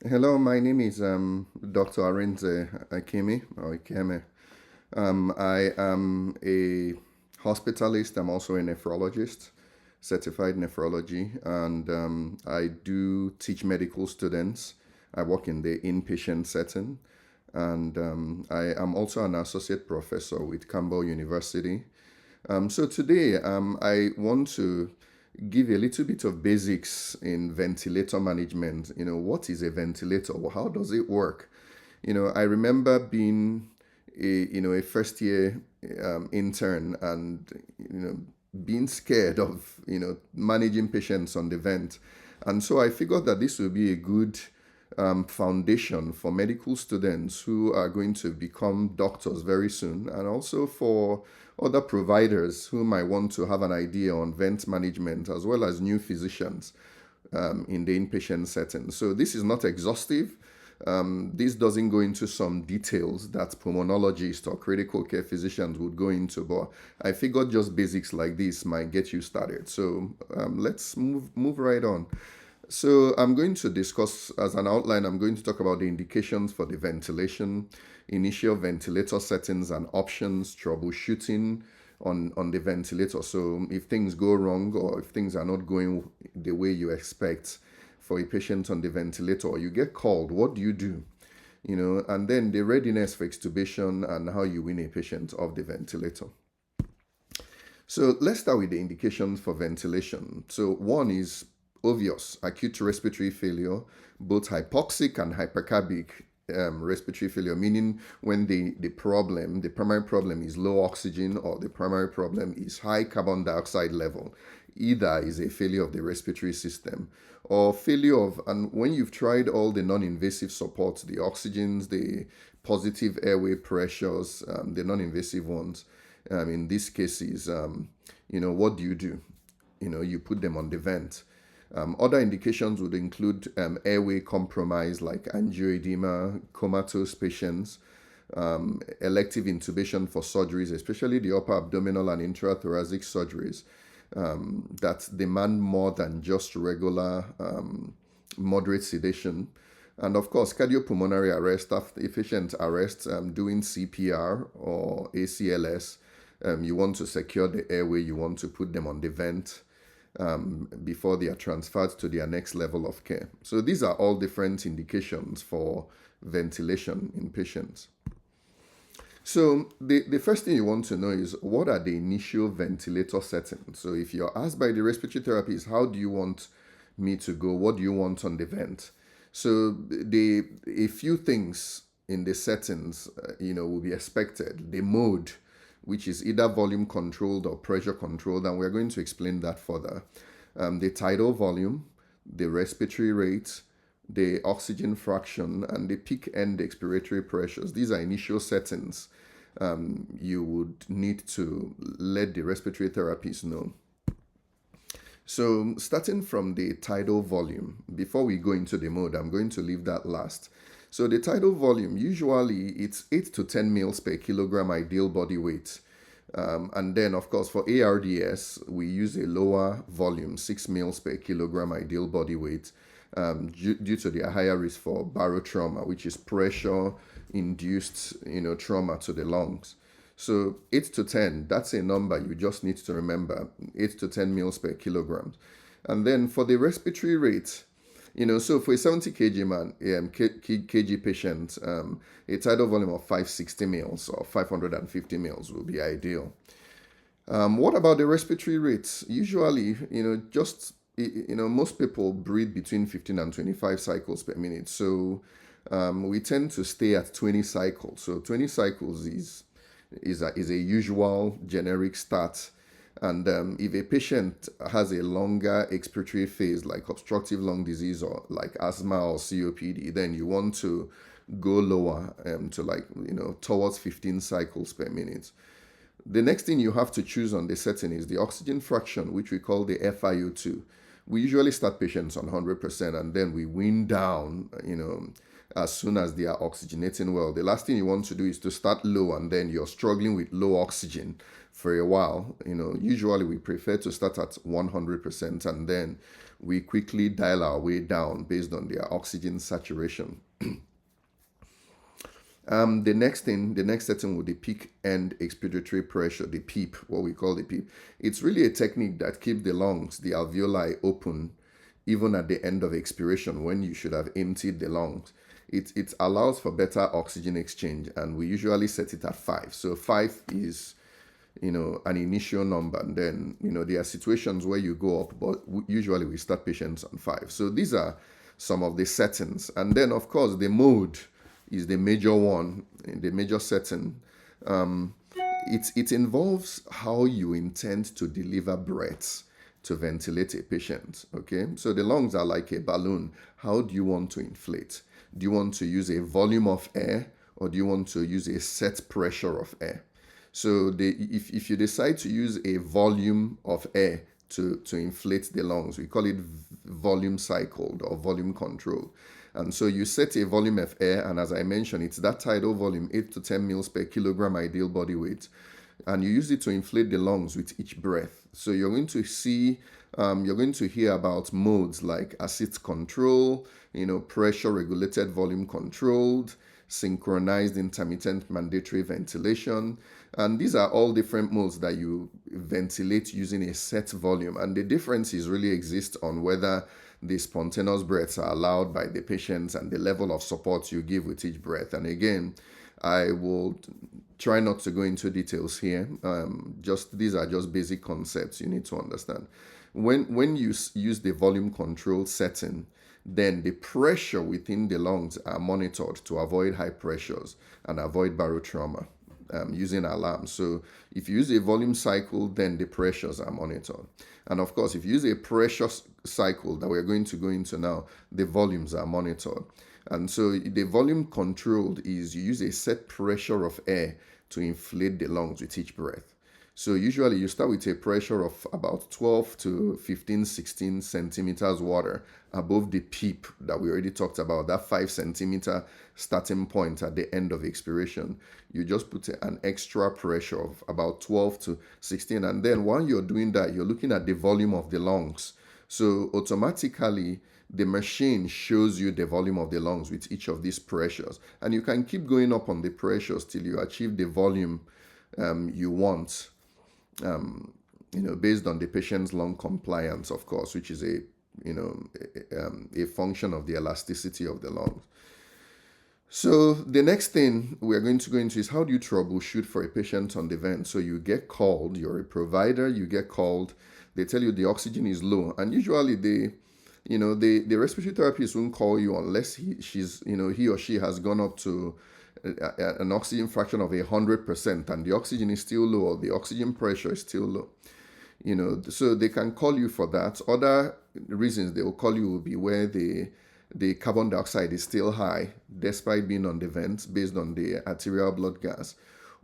Hello, my name is Dr. Arinze Akemi or Ikeme. I am a hospitalist. I'm also a nephrologist, certified nephrology, and I do teach medical students. I work in the inpatient setting, and I am also an associate professor with Campbell University. So today, I want to give a little bit of basics in ventilator management. What is a ventilator? How does it work? I remember being a first year intern and being scared of managing patients on the vent, and so I figured that this would be a good foundation for medical students who are going to become doctors very soon, and also for other providers who might want to have an idea on vent management, as well as new physicians in the inpatient setting. So this is not exhaustive. This doesn't go into some details that pulmonologists or critical care physicians would go into, but I figured just basics like this might get you started. So let's move right on. So I'm going to discuss as an outline. I'm going to talk about the indications for the ventilation, initial ventilator settings and options, troubleshooting on the ventilator. So if things go wrong or if things are not going the way you expect for a patient on the ventilator, or you get called, what do you do? And then the readiness for extubation and how you wean a patient off the ventilator. So let's start with the indications for ventilation. So one is obvious: acute respiratory failure, both hypoxic and hypercarbic respiratory failure, meaning when the primary problem is low oxygen or the primary problem is high carbon dioxide level. Either is a failure of the respiratory system or failure of, and when you've tried all the non-invasive supports, the oxygens, the positive airway pressures, the non-invasive ones, in these cases, what do? You put them on the vent. Other indications would include airway compromise like angioedema, comatose patients, elective intubation for surgeries, especially the upper abdominal and intrathoracic surgeries that demand more than just regular moderate sedation. And of course, cardiopulmonary arrest, after efficient arrest, doing CPR or ACLS. You want to secure the airway, you want to put them on the vent before they are transferred to their next level of care. So these are all different indications for ventilation in patients. So the first thing you want to know is, what are the initial ventilator settings? So if you're asked by the respiratory therapist, how do you want me to go? What do you want on the vent? So a few things in the settings, will be expected. The mode, which is either volume controlled or pressure controlled, and we're going to explain that further. The tidal volume, the respiratory rate, the oxygen fraction, and the peak end expiratory pressures. These are initial settings you would need to let the respiratory therapist know. So starting from the tidal volume, before we go into the mode, I'm going to leave that last. So the tidal volume, usually it's 8 to 10 mils per kilogram ideal body weight. And then, of course, for ARDS, we use a lower volume, 6 mils per kilogram ideal body weight, due to the higher risk for barotrauma, which is pressure-induced, trauma to the lungs. So 8 to 10, that's a number you just need to remember, 8 to 10 mils per kilogram. And then for the respiratory rate, so for a 70 kg man, kg patient, a tidal volume of 560 mils or 550 mils will be ideal. What about the respiratory rates? Usually, most people breathe between 15 and 25 cycles per minute. So we tend to stay at 20 cycles. So 20 cycles is a usual generic start. And if a patient has a longer expiratory phase, like obstructive lung disease or like asthma or COPD, then you want to go lower to towards 15 cycles per minute. The next thing you have to choose on the setting is the oxygen fraction, which we call the FiO2. We usually start patients on 100% and then we wean down, as soon as they are oxygenating well. The last thing you want to do is to start low and then you're struggling with low oxygen for a while. Usually we prefer to start at 100% and then we quickly dial our way down based on their oxygen saturation. The next setting would be peak end expiratory pressure, the PEEP, what we call the PEEP. It's really a technique that keeps the lungs, the alveoli open, even at the end of expiration when you should have emptied the lungs. It allows for better oxygen exchange, and we usually set it at 5. So 5 is, an initial number, and then, there are situations where you go up, but usually we start patients on 5. So these are some of the settings. And then, of course, the mode is the major one, the major setting. It involves how you intend to deliver breaths to ventilate a patient. Okay, so the lungs are like a balloon. How do you want to inflate? Do you want to use a volume of air, or do you want to use a set pressure of air? So if you decide to use a volume of air to inflate the lungs, we call it volume cycled or volume control. And so you set a volume of air, and as I mentioned, it's that tidal volume, 8 to 10 mils per kilogram ideal body weight. And you use it to inflate the lungs with each breath. So you're going to see, you're going to hear about modes like assist control, pressure regulated volume controlled, synchronized intermittent mandatory ventilation. And these are all different modes that you ventilate using a set volume. And the differences really exist on whether the spontaneous breaths are allowed by the patients and the level of support you give with each breath. And again, I will try not to go into details here. These are just basic concepts you need to understand. When you use the volume control setting, then the pressure within the lungs are monitored to avoid high pressures and avoid barotrauma using alarms. So if you use a volume cycle, then the pressures are monitored. And of course, if you use a pressure cycle that we're going to go into now, the volumes are monitored. And so the volume controlled is you use a set pressure of air to inflate the lungs with each breath. So usually you start with a pressure of about 12 to 15, 16 centimeters water above the PEEP that we already talked about, that 5 centimeter starting point at the end of expiration. You just put an extra pressure of about 12 to 16. And then while you're doing that, you're looking at the volume of the lungs. So automatically, the machine shows you the volume of the lungs with each of these pressures. And you can keep going up on the pressures till you achieve the volume you want. Based on the patient's lung compliance, of course, which is a function of the elasticity of the lungs. So the next thing we're going to go into is how do you troubleshoot for a patient on the vent? So you get called, you're a provider, you get called, they tell you the oxygen is low, and usually the respiratory therapist won't call you unless he or she has gone up to an oxygen fraction of 100% and the oxygen is still low or the oxygen pressure is still low. So they can call you for that. Other reasons they will call you will be where the carbon dioxide is still high despite being on the vent based on the arterial blood gas.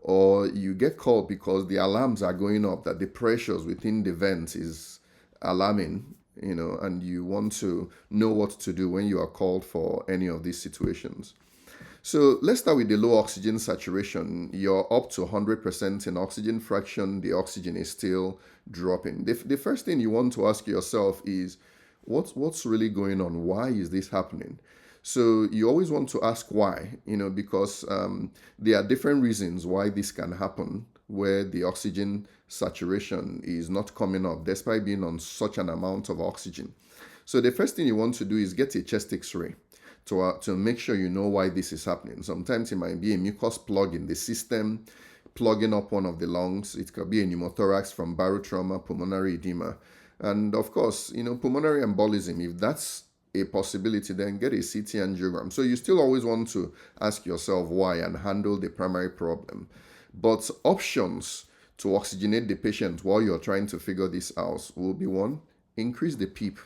Or you get called because the alarms are going up that the pressures within the vent is alarming, and you want to know what to do when you are called for any of these situations. So let's start with the low oxygen saturation. You're up to 100% in oxygen fraction. The oxygen is still dropping. The first thing you want to ask yourself is, what's really going on? Why is this happening? So you always want to ask why, because there are different reasons why this can happen, where the oxygen saturation is not coming up despite being on such an amount of oxygen. So the first thing you want to do is get a chest x-ray to make sure you know why this is happening. Sometimes it might be a mucus plug in the system, plugging up one of the lungs. It could be a pneumothorax from barotrauma, pulmonary edema. And of course, pulmonary embolism, if that's a possibility, then get a CT angiogram. So you still always want to ask yourself why and handle the primary problem. But options to oxygenate the patient while you're trying to figure this out will be one, increase the PEEP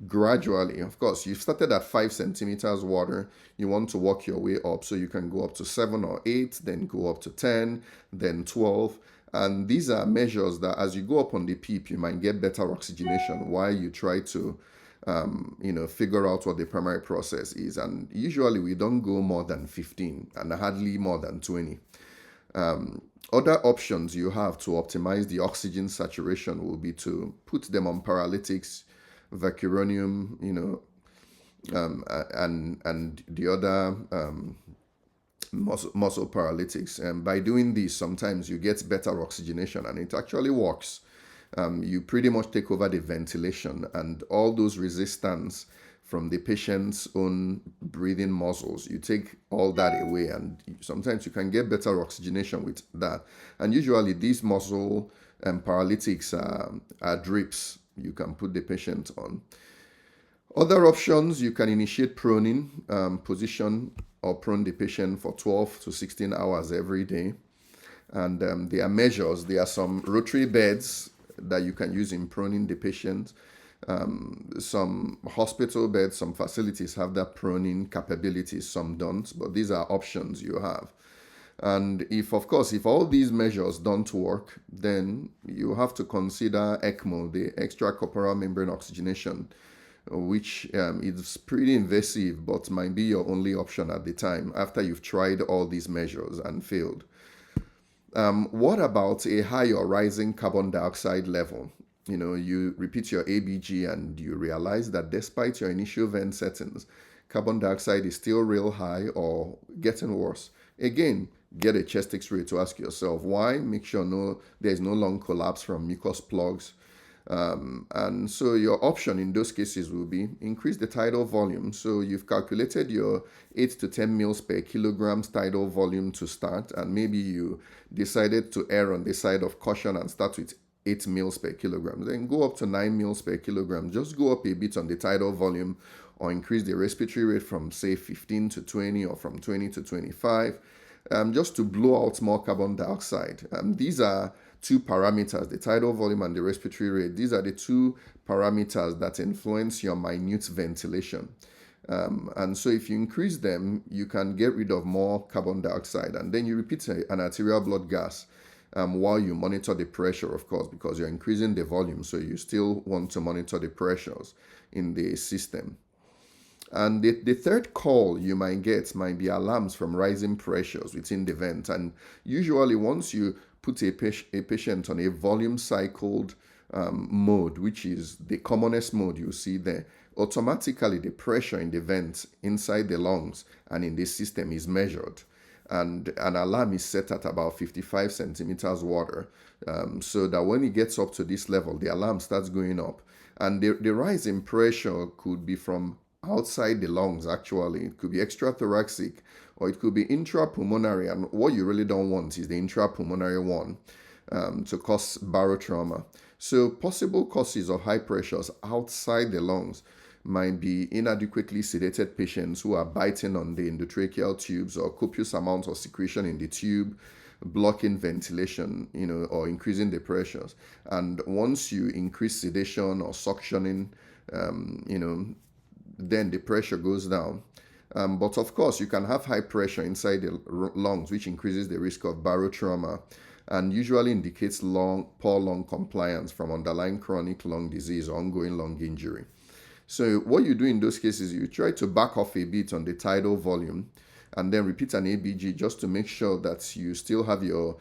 gradually. Of course, you've started at 5 centimeters water. You want to work your way up, so you can go up to 7 or 8, then go up to 10, then 12. And these are measures that as you go up on the PEEP, you might get better oxygenation while you try to figure out what the primary process is. And usually we don't go more than 15 and hardly more than 20. Other options you have to optimize the oxygen saturation will be to put them on paralytics, vecuronium, and the other muscle paralytics. And by doing this, sometimes you get better oxygenation, and it actually works. You pretty much take over the ventilation and all those resistance from the patient's own breathing muscles. You take all that away, and sometimes you can get better oxygenation with that. And usually, these muscle paralytics are drips you can put the patient on. Other options, you can initiate proning, position or prone the patient for 12 to 16 hours every day. And there are measures, there are some rotary beds that you can use in proning the patient. Some hospital beds, some facilities have that proning capabilities, some don't, but these are options you have. And if all these measures don't work, then you have to consider ECMO, the extracorporeal membrane oxygenation, which is pretty invasive but might be your only option at the time after you've tried all these measures and failed. What about a high or rising carbon dioxide level? You repeat your ABG and you realize that despite your initial vent settings, carbon dioxide is still real high or getting worse. Again, get a chest x-ray to ask yourself why. Make sure there's no lung collapse from mucus plugs. And so your option in those cases will be increase the tidal volume. So you've calculated your 8 to 10 mils per kilogram tidal volume to start, and maybe you decided to err on the side of caution and start with 8 mils per kilogram. Then go up to 9 mils per kilogram. Just go up a bit on the tidal volume, or increase the respiratory rate from, say, 15 to 20 or from 20 to 25, just to blow out more carbon dioxide. These are two parameters, the tidal volume and the respiratory rate. These are the two parameters that influence your minute ventilation. And so if you increase them, you can get rid of more carbon dioxide. And then you repeat an arterial blood gas while you monitor the pressure, of course, because you're increasing the volume. So you still want to monitor the pressures in the system. And the third call you might get might be alarms from rising pressures within the vent. And usually once you put a patient on a volume cycled mode, which is the commonest mode you see there, automatically the pressure in the vent inside the lungs and in the system is measured. And an alarm is set at about 55 centimeters water, so that when it gets up to this level, the alarm starts going up. And the rise in pressure could be from outside the lungs, actually. It could be extrathoracic, or it could be intrapulmonary. And what you really don't want is the intrapulmonary one to cause barotrauma. So possible causes of high pressures outside the lungs might be inadequately sedated patients who are biting on the endotracheal tubes, or copious amounts of secretion in the tube, blocking ventilation, or increasing the pressures. And once you increase sedation or suctioning, then the pressure goes down. But of course, you can have high pressure inside the lungs, which increases the risk of barotrauma and usually indicates poor lung compliance from underlying chronic lung disease or ongoing lung injury. So what you do in those cases, you try to back off a bit on the tidal volume and then repeat an ABG just to make sure that you still have your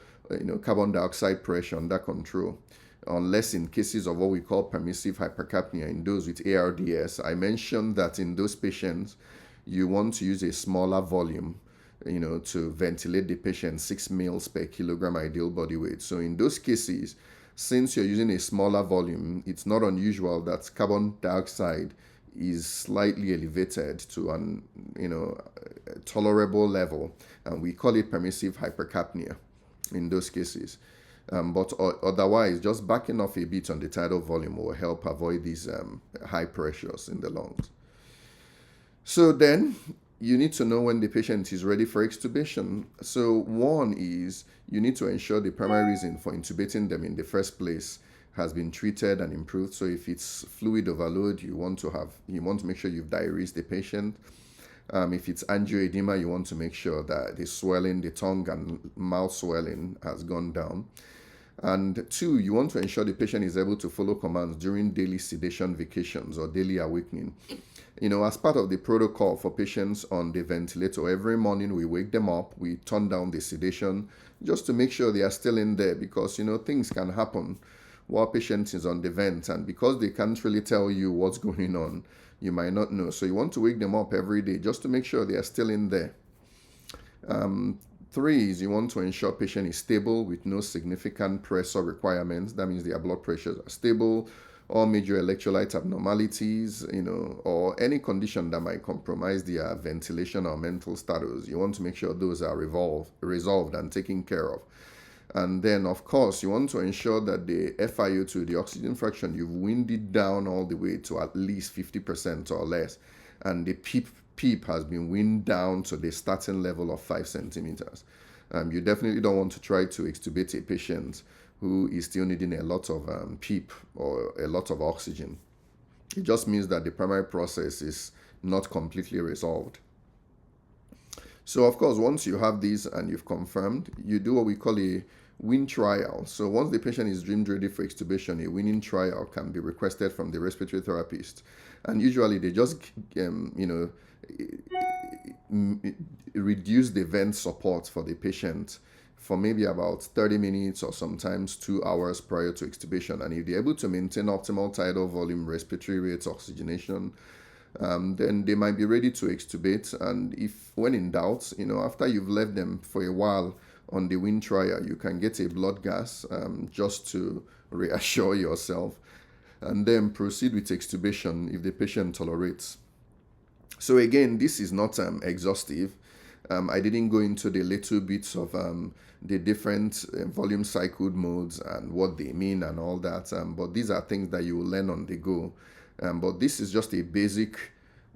carbon dioxide pressure under control. Unless in cases of what we call permissive hypercapnia, in those with ARDS, I mentioned that in those patients, you want to use a smaller volume, to ventilate the patient, 6 mils per kilogram ideal body weight. So in those cases, since you're using a smaller volume, it's not unusual that carbon dioxide is slightly elevated to an tolerable level, and we call it permissive hypercapnia in those cases. But otherwise, just backing off a bit on the tidal volume will help avoid these high pressures in the lungs. So then you need to know when the patient is ready for extubation. So one is you need to ensure the primary reason for intubating them in the first place has been treated and improved. So if it's fluid overload, you want to make sure you've diuresed the patient. If it's angioedema, you want to make sure that the swelling, the tongue and mouth swelling has gone down. And two, you want to ensure the patient is able to follow commands during daily sedation vacations or daily awakening. As part of the protocol for patients on the ventilator, every morning we wake them up, we turn down the sedation just to make sure they are still in there, because, things can happen while patient is on the vent, and because they can't really tell you what's going on, you might not know. So you want to wake them up every day just to make sure they are still in there. Three is you want to ensure patient is stable with no significant pressure requirements. That means their blood pressures are stable, or major electrolyte abnormalities, or any condition that might compromise their ventilation or mental status. You want to make sure those are resolved and taken care of. And then, of course, you want to ensure that the FiO2, the oxygen fraction, you've weaned it down all the way to at least 50% or less. And the PEEP has been weaned down to the starting level of 5 centimeters. You definitely don't want to try to extubate a patient who is still needing a lot of PEEP or a lot of oxygen. It just means that the primary process is not completely resolved. So, of course, once you have these and you've confirmed, you do what we call a wean trial. So once the patient is deemed ready for extubation, a weaning trial can be requested from the respiratory therapist. And usually they just, reduce the vent support for the patient for maybe about 30 minutes or sometimes 2 hours prior to extubation. And if they're able to maintain optimal tidal volume, respiratory rates, oxygenation, then they might be ready to extubate. And if, when in doubt, after you've left them for a while on the wean trial, you can get a blood gas just to reassure yourself, and then proceed with extubation if the patient tolerates. So again, this is not exhaustive. I didn't go into the little bits of the different volume cycled modes and what they mean and all that, but these are things that you will learn on the go. But this is just a basic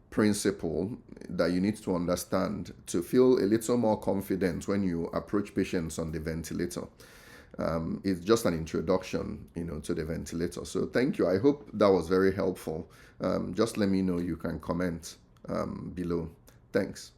principle that you need to understand to feel a little more confident when you approach patients on the ventilator. It's just an introduction, to the ventilator. So thank you. I hope that was very helpful. Just let me know. You can comment below. Thanks.